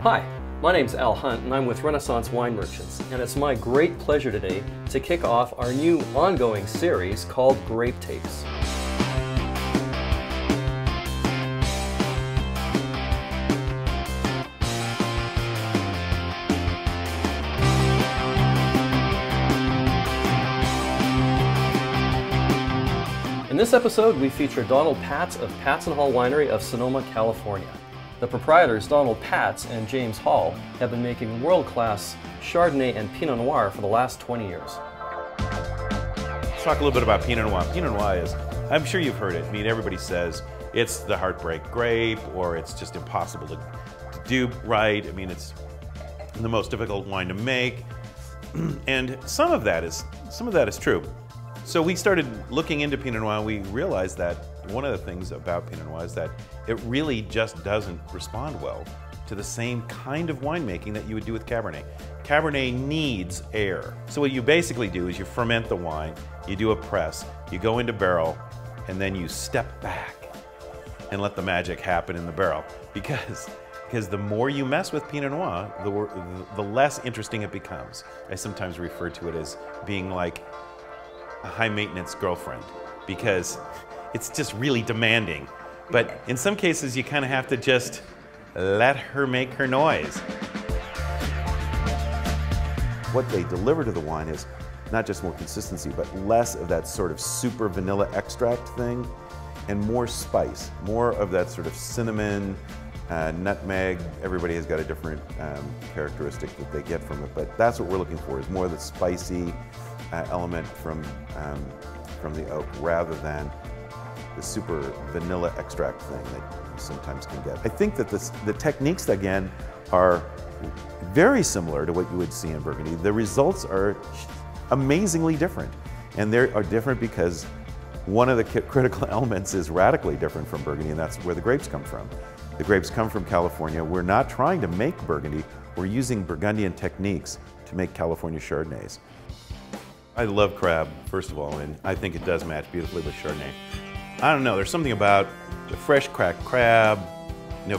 Hi, my name's Al Hunt and I'm with Renaissance Wine Merchants, and it's my great pleasure today to kick off our new ongoing series called Grape Tapes. In this episode, we feature Donald Patz of Patz&Hall Winery of Sonoma, California. The proprietors, Donald Patz and James Hall, have been making world-class Chardonnay and Pinot Noir for the last 20 years. Let's talk a little bit about Pinot Noir. Pinot Noir is, I'm sure you've heard it. I mean, everybody says it's the heartbreak grape, or it's just impossible to do right. I mean, it's the most difficult wine to make, and some of that is true. So we started looking into Pinot Noir, and we realized that one of the things about Pinot Noir is that it really just doesn't respond well to the same kind of winemaking that you would do with Cabernet. Cabernet needs air. So what you basically do is you ferment the wine, you do a press, you go into barrel, and then you step back and let the magic happen in the barrel. Because the more you mess with Pinot Noir, the less interesting it becomes. I sometimes refer to it as being like a high-maintenance girlfriend, because it's just really demanding. But in some cases, you kind of have to just let her make her noise. What they deliver to the wine is not just more consistency, but less of that sort of super vanilla extract thing, and more spice, more of that sort of cinnamon, nutmeg. Everybody has got a different characteristic that they get from it, but that's what we're looking for, is more of the spicy element from the oak, rather than the super vanilla extract thing that you sometimes can get. I think that the techniques, again, are very similar to what you would see in Burgundy. The results are amazingly different, and they are different because one of the critical elements is radically different from Burgundy, and that's where the grapes come from. The grapes come from California. We're not trying to make Burgundy. We're using Burgundian techniques to make California Chardonnays. I love Crab, first of all, and I think it does match beautifully with Chardonnay. I don't know, there's something about the fresh cracked crab,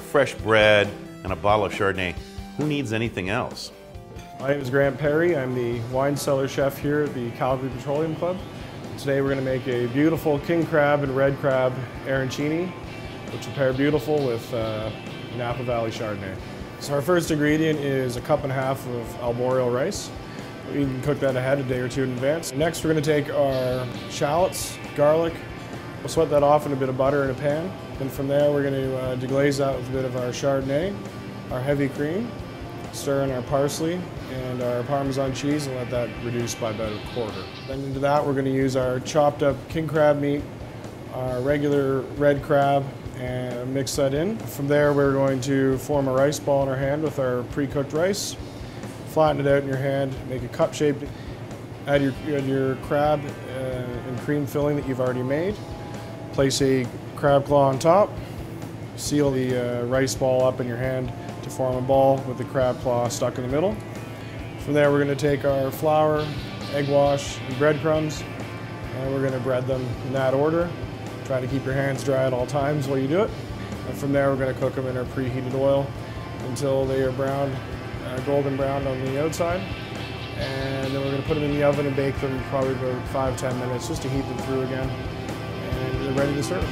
fresh bread, and a bottle of Chardonnay. Who needs anything else? My name is Grant Perry. I'm the wine cellar chef here at the Calgary Petroleum Club. Today we're going to make a beautiful king crab and red crab arancini, which will pair beautiful with Napa Valley Chardonnay. So our first ingredient is a cup and a half of arboreal rice. You can cook that ahead a day or two in advance. Next we're going to take our shallots, garlic. We'll sweat that off in a bit of butter in a pan. And from there we're going to deglaze that with a bit of our Chardonnay, our heavy cream, stir in our parsley and our Parmesan cheese, and let that reduce by about a quarter. Then into that we're going to use our chopped up king crab meat, our regular red crab, and mix that in. From there we're going to form a rice ball in our hand with our pre-cooked rice. Flatten it out in your hand, make a cup shape, add your crab and cream filling that you've already made. Place a crab claw on top, seal the rice ball up in your hand to form a ball with the crab claw stuck in the middle. From there we're going to take our flour, egg wash, and breadcrumbs, and we're going to bread them in that order. Try to keep your hands dry at all times while you do it. And from there we're going to cook them in our preheated oil until they are browned, golden brown on the outside, and then we're going to put them in the oven and bake them probably about 5–10 minutes just to heat them through again, and they're ready to serve.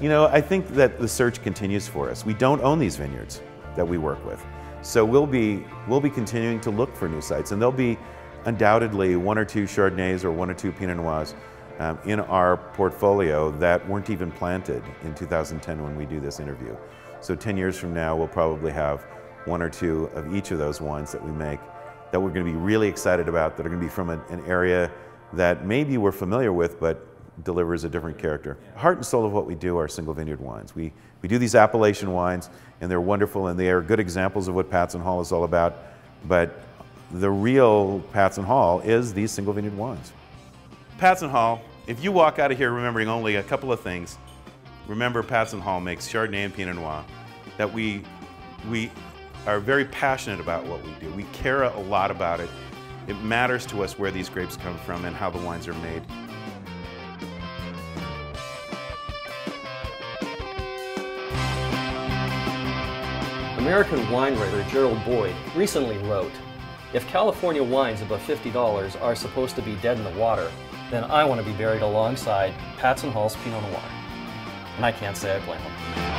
I think that the search continues for us. We don't own these vineyards that we work with, so we'll be continuing to look for new sites, and there'll be undoubtedly 1 or 2 Chardonnays or 1 or 2 Pinot Noirs in our portfolio that weren't even planted in 2010 when we do this interview. So 10 years from now, we'll probably have 1 or 2 of each of those wines that we make that we're going to be really excited about, that are going to be from an area that maybe we're familiar with, but delivers a different character. Heart and soul of what we do are single vineyard wines. We do these appellation wines, and they're wonderful, and they are good examples of what Patz&Hall is all about, but the real Patz&Hall is these single vineyard wines. Patz&Hall, if you walk out of here remembering only a couple of things, remember Patz&Hall makes Chardonnay and Pinot Noir, that we are very passionate about what we do. We care a lot about it. It matters to us where these grapes come from and how the wines are made. American wine writer Gerald Boyd recently wrote, "If California wines above $50 are supposed to be dead in the water, then I want to be buried alongside Patz&Hall's Pinot Noir." And I can't say I blame him.